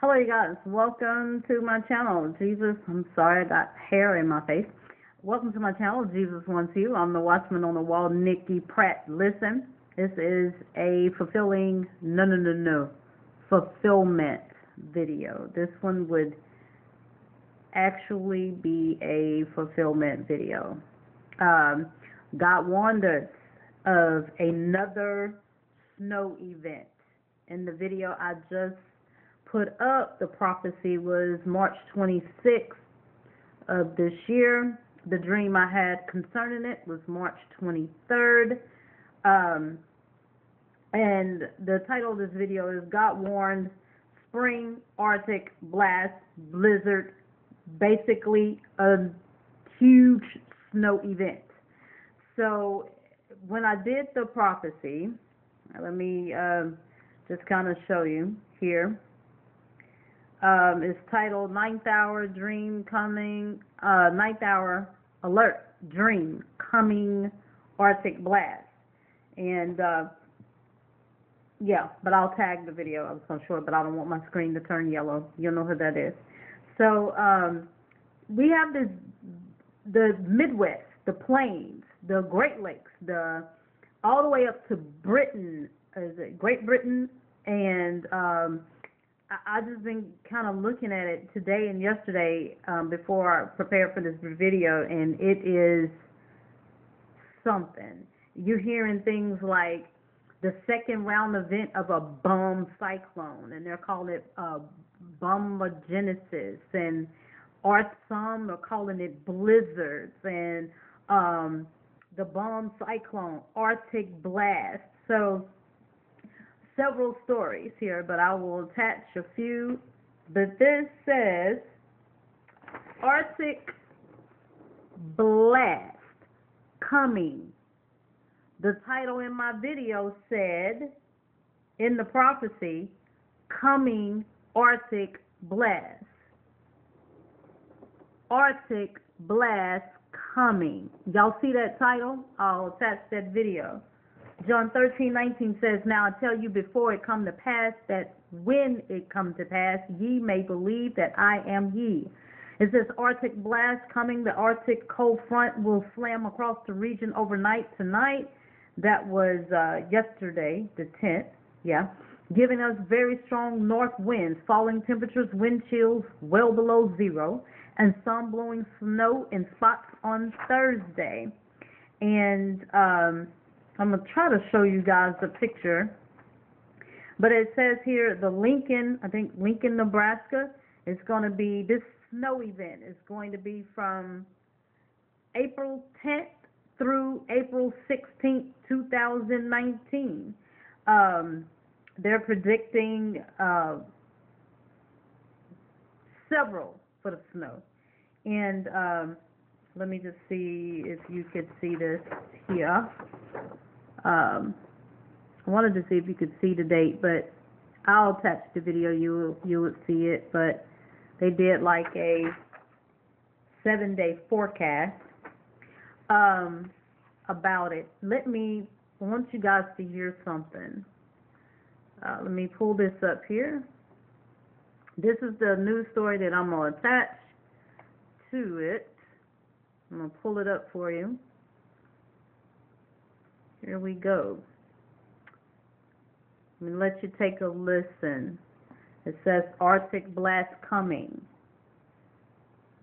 Hello, you guys. Welcome to my channel. I'm sorry, I got hair in my face. Welcome to my channel. Jesus Wants You. I'm the Watchman on the Wall, Nikki Pratt. Listen, this is a fulfillment video. This one would actually be a fulfillment video. God warned us of another snow event. In the video I just put up, the prophecy was March 26th of this year. The dream I had concerning it was March 23rd. And the title of this video is God Warned Spring Arctic Blast Blizzard, basically a huge snow event. So when I did the prophecy, let me just kind of show you here. It's titled Ninth Hour Dream Coming, Ninth Hour Alert Dream Coming Arctic Blast. And yeah, but I'll tag the video. I was so sure, but I don't want my screen to turn yellow. You'll know who that is. So we have the Midwest, the Plains, the Great Lakes, all the way up to Britain. Is it Great Britain? And I just been kind of looking at it today and yesterday before I prepared for this video, and it is something. You're hearing things like the second round event of a bomb cyclone, and they're calling it bombogenesis, and some are calling it blizzards, and the bomb cyclone, Arctic blast. So several stories here, but I will attach a few. But this says Arctic blast coming. The title in my video said, in the prophecy, coming Arctic blast. Arctic blast coming. Y'all see that title? I'll attach that video. John 13:19 says, Now I tell you before it come to pass, that when it come to pass, ye may believe that I am he. It says Arctic blast coming. The Arctic cold front will slam across the region overnight tonight. That was yesterday, the 10th, yeah, giving us very strong north winds, falling temperatures, wind chills well below zero, and some blowing snow in spots on Thursday. And I'm going to try to show you guys the picture. But it says here, Lincoln, Nebraska, is going to be, this snow event is going to be from April 10th through April 16th, 2019. They're predicting several foot of snow. And let me just see if you could see this here. I wanted to see if you could see the date, but I'll attach the video. You would see it. But they did like a 7-day forecast about it. I want you guys to hear something. Let me pull this up here. This is the news story that I'm going to attach to it. I'm going to pull it up for you. Here we go. Let me let you take a listen. It says Arctic blast coming.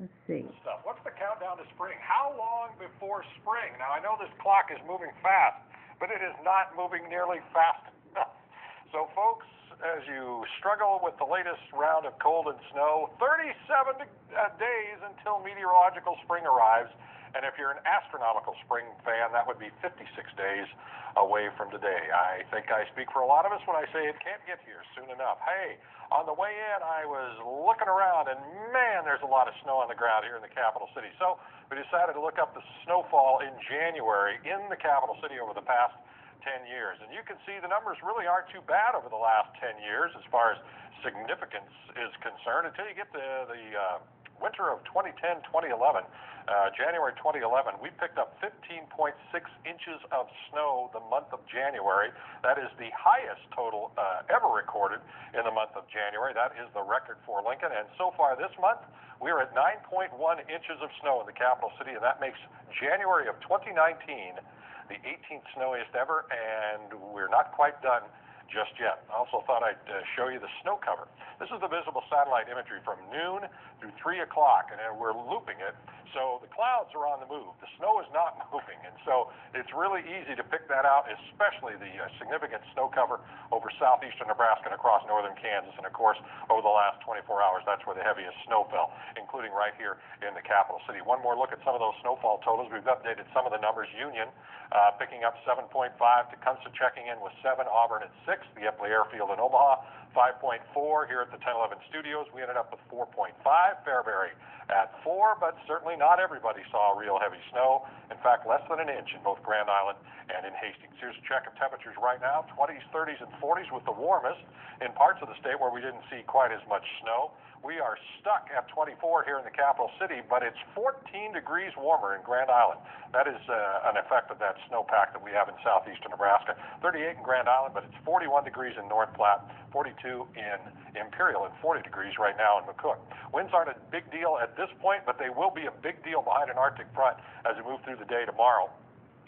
Let's see. What's the countdown to spring? How long before spring? Now, I know this clock is moving fast, but it is not moving nearly fast enough. So, folks, as you struggle with the latest round of cold and snow, 37 days until meteorological spring arrives. And if you're an astronomical spring fan, that would be 56 days away from today. I think I speak for a lot of us when I say it can't get here soon enough. Hey, on the way in, I was looking around, and man, there's a lot of snow on the ground here in the capital city. So we decided to look up the snowfall in January in the capital city over the past 10 years. And you can see the numbers really aren't too bad over the last 10 years as far as significance is concerned until you get to the winter of 2010-2011, January 2011, we picked up 15.6 inches of snow the month of January. That is the highest total ever recorded in the month of January. That is the record for Lincoln. And so far this month, we're at 9.1 inches of snow in the capital city, and that makes January of 2019 the 18th snowiest ever, and we're not quite done just yet. I also thought I'd show you the snow cover. This is the visible satellite imagery from noon through 3 o'clock, and we're looping it. So the clouds are on the move. The snow is not moving, and so it's really easy to pick that out, especially the significant snow cover over southeastern Nebraska and across northern Kansas. And, of course, over the last 24 hours, that's where the heaviest snow fell, including right here in the capital city. One more look at some of those snowfall totals. We've updated some of the numbers. Union picking up 7.5, Tecumseh checking in with 7, Auburn at 6, the Epley Airfield in Omaha 5.4. Here at the 1011 studios, we ended up with 4.5, Fairbury at 4, but certainly not everybody saw real heavy snow. In fact, less than an inch in both Grand Island and in Hastings. Here's a check of temperatures right now, 20s, 30s, and 40s with the warmest in parts of the state where we didn't see quite as much snow. We are stuck at 24 here in the capital city, but it's 14 degrees warmer in Grand Island. That is an effect of that snowpack that we have in southeastern Nebraska. 38 in Grand Island, but it's 41 degrees in North Platte, 42 in Imperial, and 40 degrees right now in McCook. Winds aren't a big deal at this point, but they will be a big deal behind an Arctic front as we move through the day tomorrow.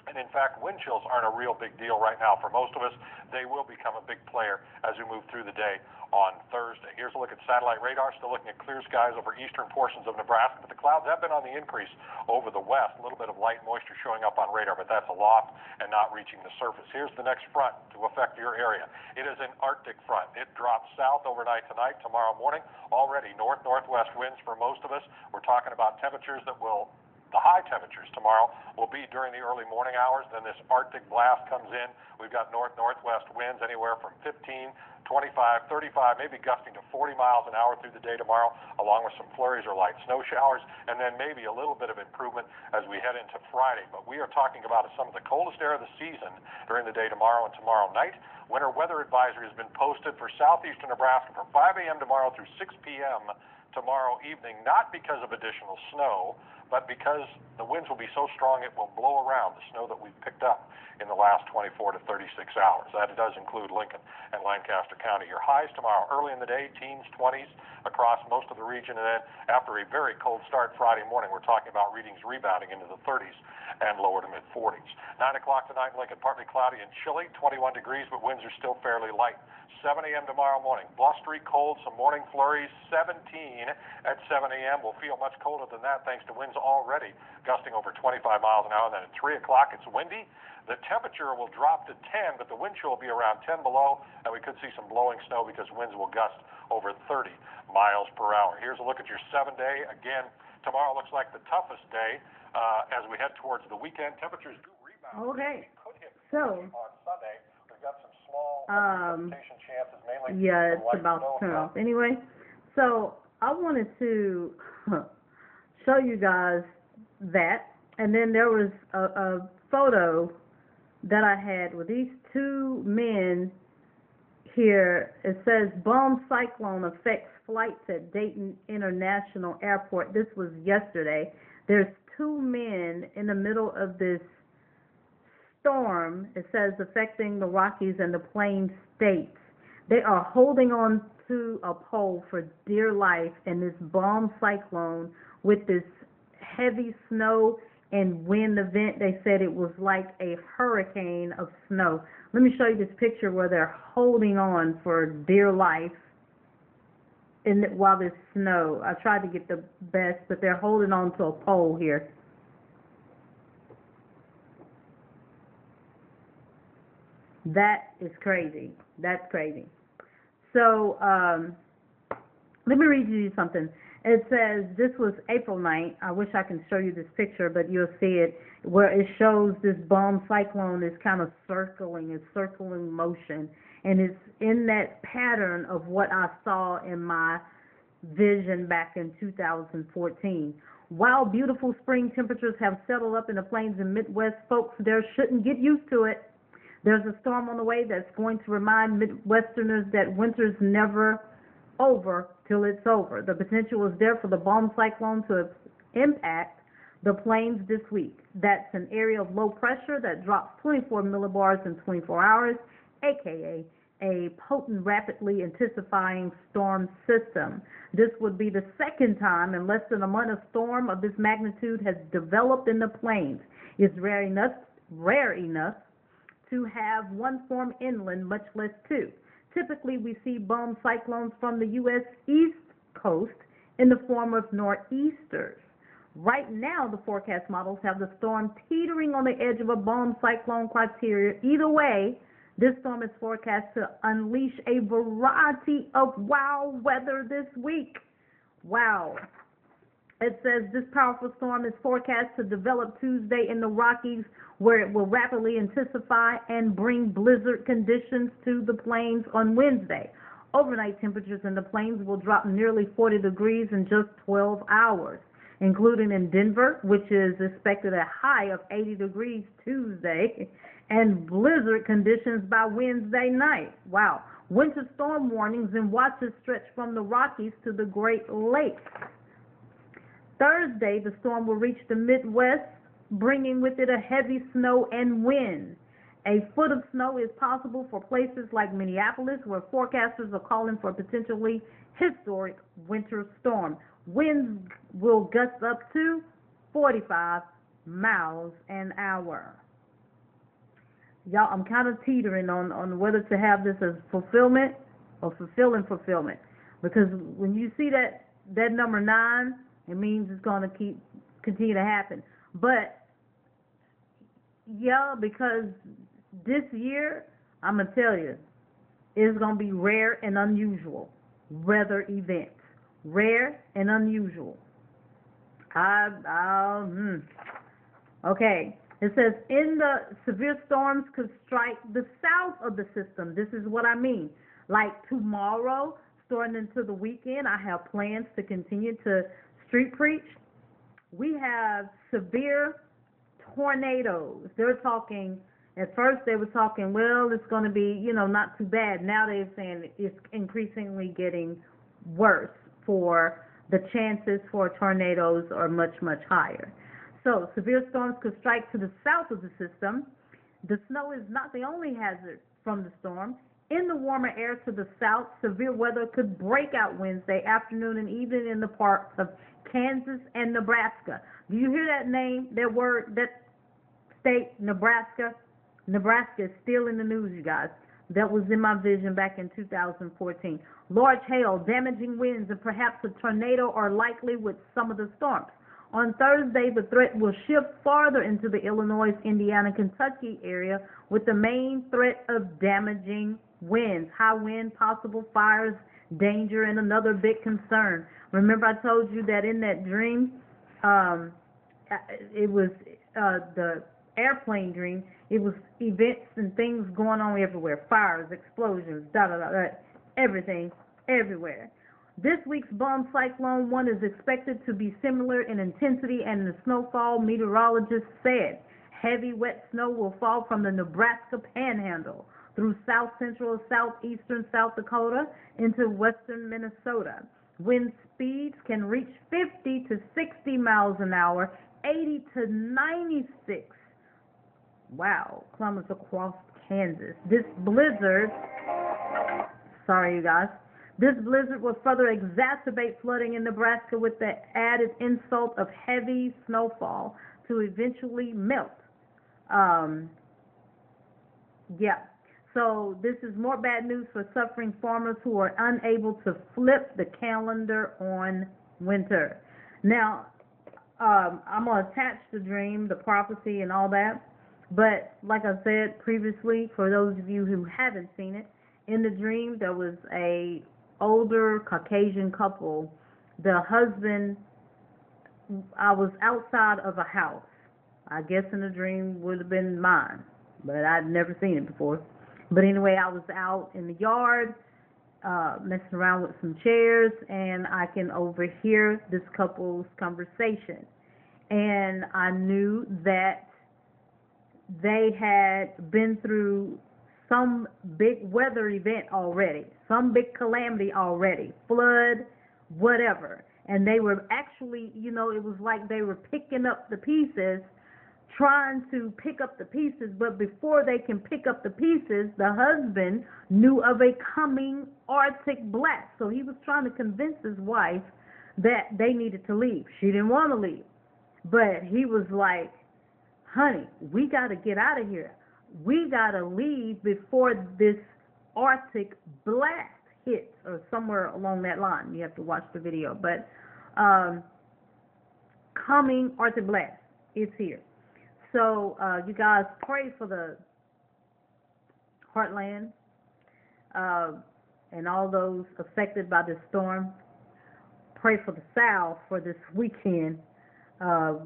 And in fact, wind chills aren't a real big deal right now for most of us. They will become a big player as we move through the day on Thursday. Here's a look at satellite radar. Still looking at clear skies over eastern portions of Nebraska, but the clouds have been on the increase over the west. A little bit of light moisture showing up on radar, but that's aloft and not reaching the surface. Here's the next front to affect your area. It is an Arctic front. It drops south overnight tonight, tomorrow morning. Already north-northwest winds for most of us. We're talking about temperatures that will the high temperatures tomorrow will be during the early morning hours. Then this Arctic blast comes in. We've got north-northwest winds anywhere from 15, 25, 35, maybe gusting to 40 miles an hour through the day tomorrow, along with some flurries or light snow showers, and then maybe a little bit of improvement as we head into Friday. But we are talking about some of the coldest air of the season during the day tomorrow and tomorrow night. Winter weather advisory has been posted for southeastern Nebraska from 5 a.m. tomorrow through 6 p.m. tomorrow evening, not because of additional snow, but because the winds will be so strong it will blow around the snow that we've picked up in the last 24 to 36 hours. That does include Lincoln and Lancaster County. Your highs tomorrow, early in the day, teens, 20s across most of the region, and then after a very cold start Friday morning, we're talking about readings rebounding into the 30s and lower to mid-40s. 9 o'clock tonight in Lincoln, partly cloudy and chilly, 21 degrees, but winds are still fairly light. 7 a.m. tomorrow morning, blustery, cold, some morning flurries, 17 at 7 a.m. We'll feel much colder than that thanks to winds already gusting over 25 miles an hour. And then at 3 o'clock, it's windy. The temperature will drop to 10, but the wind chill will be around 10 below, and we could see some blowing snow because winds will gust over 30 miles per hour. Here's a look at your 7-day. Again, tomorrow looks like the toughest day as we head towards the weekend. Temperatures do rebound. Okay. Could hit So, on Sunday. We've got some small precipitation chances, mainly yeah, it's light about to snow turn stuff. off. Anyway, so I wanted to show you guys that, and then there was a photo that I had with these two men here. It says bomb cyclone affects flights at Dayton International Airport. This was yesterday. There's two men in the middle of this storm. It says affecting the Rockies and the Plain States. They are holding on to a pole for dear life in this bomb cyclone with this heavy snow and wind event. They said it was like a hurricane of snow. Let me show you this picture where they're holding on for dear life while there's snow. I tried to get the best, but they're holding on to a pole here. That is crazy. That's crazy. So let me read you something. It says this was April 9th. I wish I can show you this picture, but you'll see it where it shows this bomb cyclone is kind of circling motion, and it's in that pattern of what I saw in my vision back in 2014. While beautiful spring temperatures have settled up in the plains and Midwest, folks, there shouldn't get used to it. There's a storm on the way that's going to remind Midwesterners that winter's never over till it's over. The potential is there for the bomb cyclone to impact the plains this week. That's an area of low pressure that drops 24 millibars in 24 hours, aka a potent, rapidly intensifying storm system. This would be the second time in less than a month a storm of this magnitude has developed in the plains. It's rare enough to have one form inland, much less two. Typically, we see bomb cyclones from the U.S. East Coast in the form of nor'easters. Right now, the forecast models have the storm teetering on the edge of a bomb cyclone criteria. Either way, this storm is forecast to unleash a variety of wow weather this week. Wow. It says this powerful storm is forecast to develop Tuesday in the Rockies, where it will rapidly intensify and bring blizzard conditions to the plains on Wednesday. Overnight temperatures in the plains will drop nearly 40 degrees in just 12 hours, including in Denver, which is expected a high of 80 degrees Tuesday, and blizzard conditions by Wednesday night. Wow. Winter storm warnings and watches stretch from the Rockies to the Great Lakes. Thursday, the storm will reach the Midwest, bringing with it a heavy snow and wind. A foot of snow is possible for places like Minneapolis, where forecasters are calling for a potentially historic winter storm. Winds will gust up to 45 miles an hour. Y'all, I'm kind of teetering on whether to have this as fulfillment or fulfilling fulfillment. Because when you see that number 9, it means it's going to continue to happen. But, yeah, because this year, I'm going to tell you, it's going to be rare and unusual weather events. Rare and unusual. Okay. It says, in the severe storms could strike the south of the system. This is what I mean. Like tomorrow, starting into the weekend, I have plans to continue to street preach. We have severe tornadoes. They're talking, at first they were talking, well, it's going to be, not too bad. Now they're saying it's increasingly getting worse. For the chances for tornadoes are much, much higher. So severe storms could strike to the south of the system. The snow is not the only hazard from the storm. In the warmer air to the south, severe weather could break out Wednesday afternoon and evening in the parts of Kansas and Nebraska. Do you hear that name, that word, that state, Nebraska? Nebraska is still in the news, you guys. That was in my vision back in 2014. Large hail, damaging winds, and perhaps a tornado are likely with some of the storms. On Thursday, the threat will shift farther into the Illinois, Indiana, Kentucky area with the main threat of damaging winds, high wind, possible fires, danger, and another big concern. Remember I told you that in that dream, it was the airplane dream, it was events and things going on everywhere, fires, explosions, everything, everywhere. This week's bomb cyclone 1 is expected to be similar in intensity and in snowfall, meteorologists said. Heavy wet snow will fall from the Nebraska panhandle through south central, southeastern South Dakota into western Minnesota. Wind speeds can reach 50 to 60 miles an hour, 80 to 96. Wow, kilometers across Kansas. This blizzard, sorry you guys, this blizzard will further exacerbate flooding in Nebraska with the added insult of heavy snowfall to eventually melt. So this is more bad news for suffering farmers who are unable to flip the calendar on winter. Now, I'm going to attach the dream, the prophecy, and all that. But like I said previously, for those of you who haven't seen it, in the dream there was a older Caucasian couple. The husband, I was outside of a house. I guess in the dream would have been mine, but I'd never seen it before. But anyway, I was out in the yard messing around with some chairs, and I can overhear this couple's conversation. And I knew that they had been through some big weather event already, some big calamity already, flood, whatever. And they were actually, you know, it was like they were picking up the pieces, trying to pick up the pieces, but before they can pick up the pieces, the husband knew of a coming Arctic blast. So he was trying to convince his wife that they needed to leave. She didn't want to leave. But he was like, honey, we got to get out of here. We got to leave before this Arctic blast hits, or somewhere along that line. You have to watch the video. But coming Arctic blast, it's here. So you guys pray for the heartland and all those affected by this storm. Pray for the South for this weekend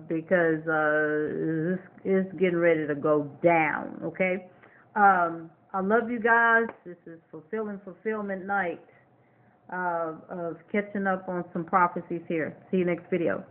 because this is getting ready to go down, okay? I love you guys. This is Fulfillment Night of catching up on some prophecies here. See you next video.